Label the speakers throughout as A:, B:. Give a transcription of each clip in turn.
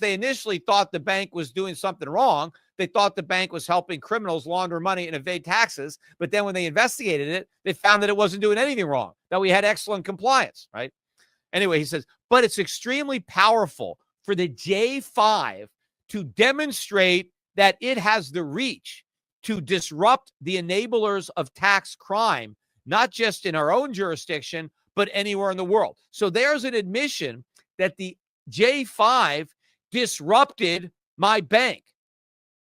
A: they initially thought the bank was doing something wrong. They thought the bank was helping criminals launder money and evade taxes. But then when they investigated it, they found that it wasn't doing anything wrong, that we had excellent compliance, right? Anyway, he says, but it's extremely powerful for the J5 to demonstrate that it has the reach to disrupt the enablers of tax crime, not just in our own jurisdiction, but anywhere in the world. So there's an admission that the J5 disrupted my bank.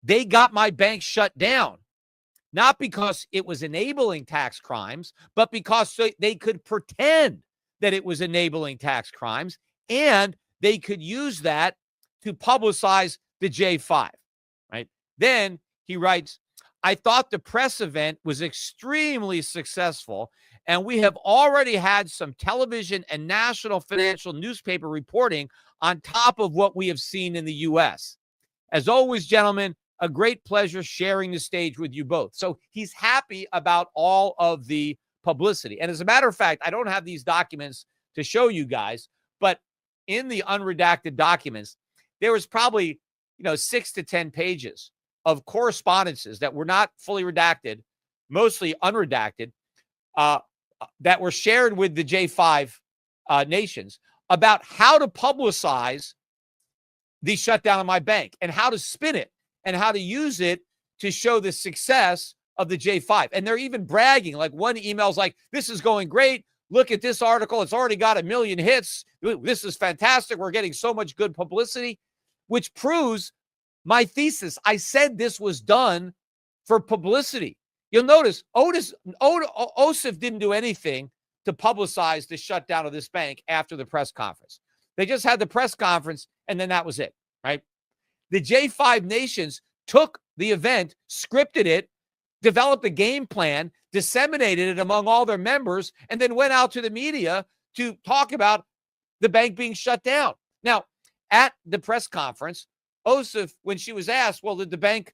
A: They got my bank shut down, not because it was enabling tax crimes, but because they could pretend that it was enabling tax crimes, and they could use that to publicize the J5, right? Then he writes, I thought the press event was extremely successful, and we have already had some television and national financial newspaper reporting on top of what we have seen in the U.S. As always, gentlemen, a great pleasure sharing the stage with you both. So he's happy about all of the publicity. And as a matter of fact, I don't have these documents to show you guys, but in the unredacted documents, there was probably, 6 to 10 pages of correspondences that were not fully redacted, mostly unredacted, that were shared with the J5 nations about how to publicize the shutdown of my bank and how to spin it and how to use it to show the success of the J5. And they're even bragging, like one email's like, this is going great. Look at this article. It's already got 1 million hits. This is fantastic. We're getting so much good publicity, which proves my thesis. I said this was done for publicity. You'll notice OSIF didn't do anything to publicize the shutdown of this bank after the press conference. They just had the press conference, and then that was it, right? The J5 nations took the event, scripted it, developed a game plan, disseminated it among all their members, and then went out to the media to talk about the bank being shut down. Now, at the press conference, OSIF, when she was asked, well, did the bank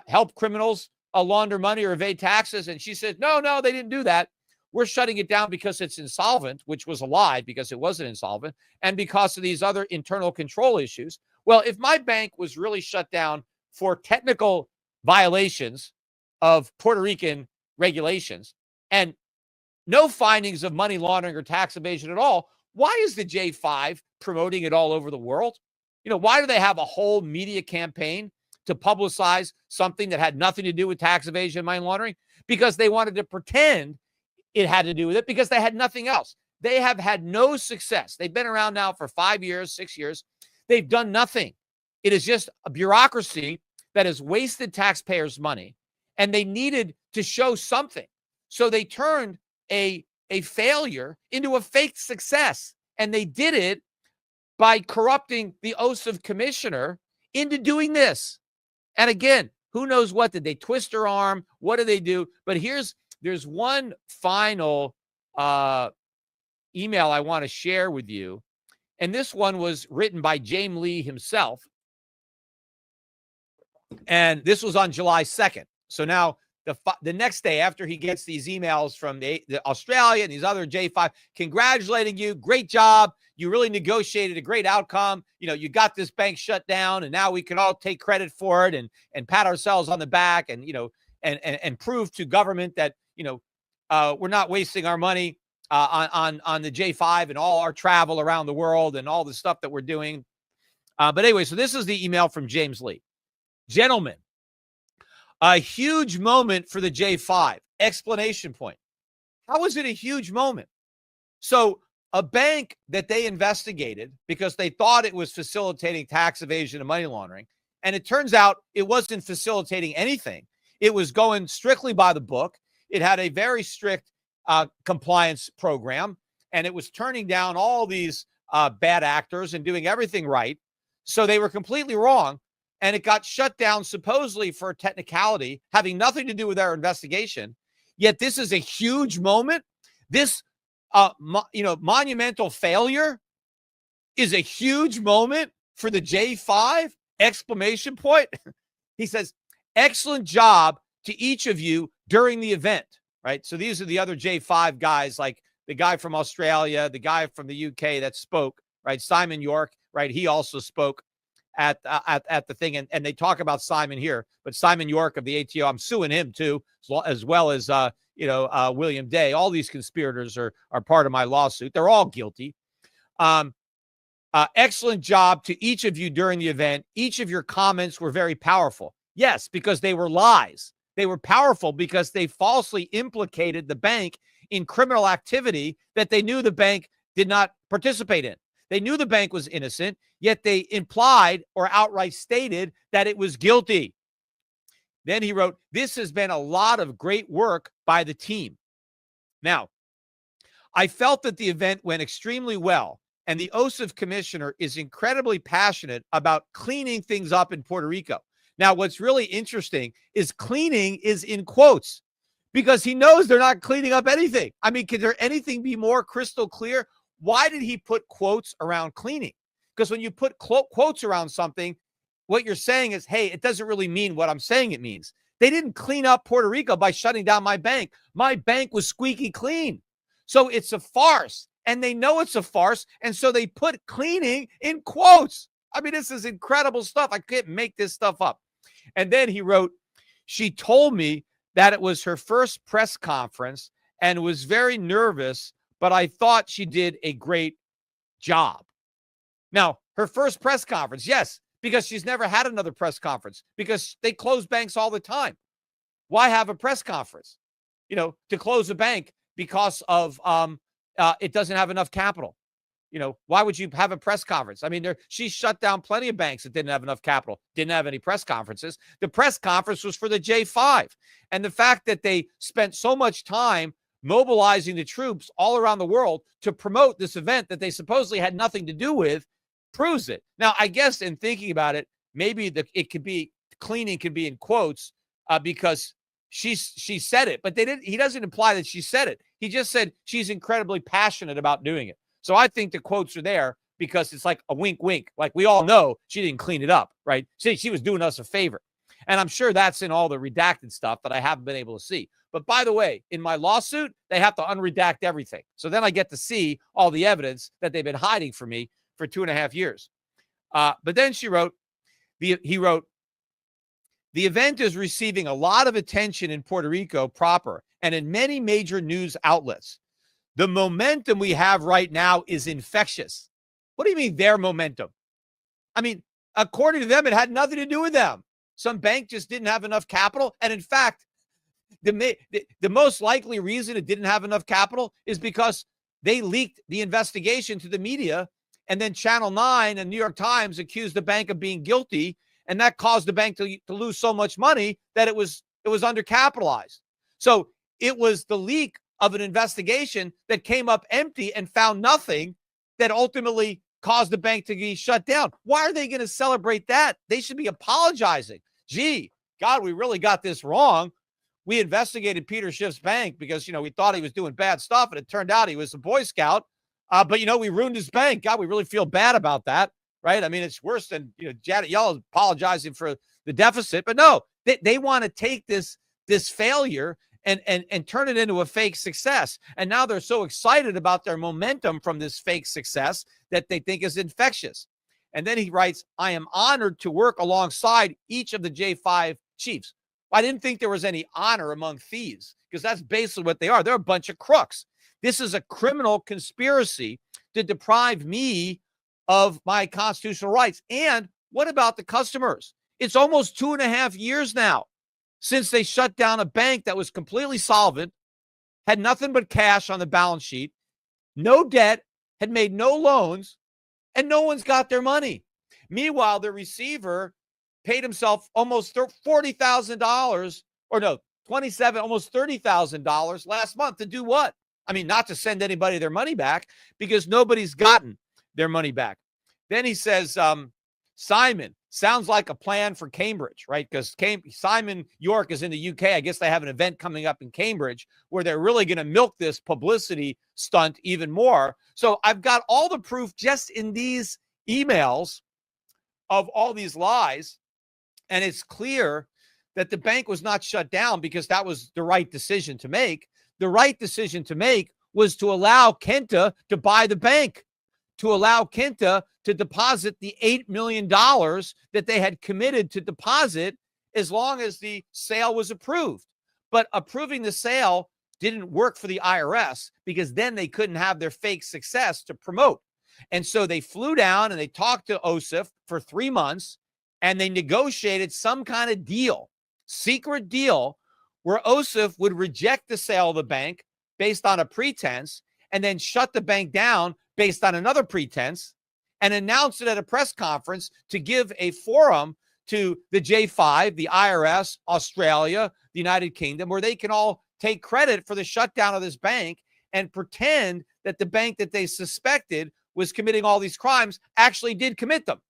A: help criminals launder money or evade taxes? And she said, no, they didn't do that. We're shutting it down because it's insolvent, which was a lie because it wasn't insolvent, and because of these other internal control issues. Well, if my bank was really shut down for technical violations of Puerto Rican regulations and no findings of money laundering or tax evasion at all, why is the J5 promoting it all over the world? Why do they have a whole media campaign to publicize something that had nothing to do with tax evasion and money laundering? Because they wanted to pretend it had to do with it, because they had nothing else. They have had no success. They've been around now for 5 years, 6 years. They've done nothing. It is just a bureaucracy that has wasted taxpayers' money, and they needed to show something. So they turned a failure into a fake success, and they did it by corrupting the OSIF commissioner into doing this. And again, who knows what? Did they twist her arm? What did they do? But there's one final email I want to share with you. And this one was written by James Lee himself. And this was on July 2nd. So now the next day after he gets these emails from the Australia and these other J5 congratulating you, great job. You really negotiated a great outcome. You got this bank shut down, and now we can all take credit for it and pat ourselves on the back and prove to government that, we're not wasting our money on the J5 and all our travel around the world and all the stuff that we're doing. But anyway, so this is the email from James Lee. Gentlemen, a huge moment for the J5. Explanation point. How is it a huge moment? So a bank that they investigated because they thought it was facilitating tax evasion and money laundering, and it turns out it wasn't facilitating anything. It was going strictly by the book. It had a very strict compliance program, and it was turning down all these bad actors and doing everything right. So they were completely wrong, and it got shut down supposedly for a technicality having nothing to do with our investigation. Yet this is a huge moment. This monumental failure is a huge moment for the J5, exclamation point. He says, excellent job to each of you during the event, right? So these are the other J5 guys, like the guy from Australia, the guy from the UK that spoke, right? Simon York, right? He also spoke. at the thing, and they talk about Simon here, but Simon York of the ATO, I'm suing him too, as well as William Day. All these conspirators are part of my lawsuit. They're all guilty. Excellent job to each of you during the event. Each of your comments were very powerful. Yes, because they were lies. They were powerful because they falsely implicated the bank in criminal activity that they knew the bank did not participate in. They knew the bank was innocent, yet they implied or outright stated that it was guilty. Then he wrote, this has been a lot of great work by the team. Now, I felt that the event went extremely well, and the OSIF commissioner is incredibly passionate about cleaning things up in Puerto Rico. Now, what's really interesting is cleaning is in quotes because he knows they're not cleaning up anything. I mean, could there anything be more crystal clear? Why did he put quotes around cleaning? Because when you put quotes around something, what you're saying is, hey, it doesn't really mean what I'm saying it means. They didn't clean up Puerto Rico by shutting down my bank. My bank was squeaky clean. So it's a farce, and they know it's a farce, and so they put cleaning in quotes. I mean, this is incredible stuff. I can't make this stuff up. And then he wrote, she told me that it was her first press conference and was very nervous, but I thought she did a great job. Now, her first press conference, yes, because she's never had another press conference because they close banks all the time. Why have a press conference? To close a bank because of it doesn't have enough capital. Why would you have a press conference? I mean, she shut down plenty of banks that didn't have enough capital, didn't have any press conferences. The press conference was for the J5. And the fact that they spent so much time mobilizing the troops all around the world to promote this event that they supposedly had nothing to do with proves it. Now, I guess in thinking about it, maybe it could be cleaning could be in quotes because she said it, but he doesn't imply that she said it. He just said she's incredibly passionate about doing it. So I think the quotes are there because it's like a wink, wink. Like we all know she didn't clean it up, right? She was doing us a favor. And I'm sure that's in all the redacted stuff that I haven't been able to see. But by the way, in my lawsuit, they have to unredact everything. So then I get to see all the evidence that they've been hiding from me for 2.5 years. But then he wrote, the event is receiving a lot of attention in Puerto Rico proper and in many major news outlets. The momentum we have right now is infectious. What do you mean their momentum? I mean, according to them, it had nothing to do with them. Some bank just didn't have enough capital. And in fact, the most likely reason it didn't have enough capital is because they leaked the investigation to the media. And then Channel 9 and New York Times accused the bank of being guilty. And that caused the bank to lose so much money that it was undercapitalized. So it was the leak of an investigation that came up empty and found nothing that ultimately caused the bank to be shut down. Why are they going to celebrate that? They should be apologizing. Gee, God, we really got this wrong. We investigated Peter Schiff's bank because, we thought he was doing bad stuff, and it turned out he was a Boy Scout. But, we ruined his bank. God, we really feel bad about that, right? I mean, it's worse than, Janet Yellen apologizing for the deficit. But no, they want to take this failure and turn it into a fake success. And now they're so excited about their momentum from this fake success that they think is infectious. And then he writes, I am honored to work alongside each of the J5 chiefs. I didn't think there was any honor among thieves because that's basically what they are. They're a bunch of crooks. This is a criminal conspiracy to deprive me of my constitutional rights. And what about the customers? It's almost 2.5 years now since they shut down a bank that was completely solvent, had nothing but cash on the balance sheet, no debt, had made no loans, and no one's got their money. Meanwhile, the receiver paid himself almost $40,000, or no, almost $30,000 last month to do what? I mean, not to send anybody their money back because nobody's gotten their money back. Then he says, Simon, sounds like a plan for Cambridge, right? Because Simon York is in the UK. I guess they have an event coming up in Cambridge where they're really going to milk this publicity stunt even more. So I've got all the proof just in these emails of all these lies. And it's clear that the bank was not shut down because that was the right decision to make. The right decision to make was to allow Kenta to buy the bank to allow Quinta to deposit the $8 million that they had committed to deposit as long as the sale was approved. But approving the sale didn't work for the IRS because then they couldn't have their fake success to promote. And so they flew down and they talked to OSIF for 3 months and they negotiated some kind of deal, secret deal, where OSIF would reject the sale of the bank based on a pretense and then shut the bank down based on another pretense and announce it at a press conference to give a forum to the J5, the IRS, Australia, the United Kingdom, where they can all take credit for the shutdown of this bank and pretend that the bank that they suspected was committing all these crimes actually did commit them.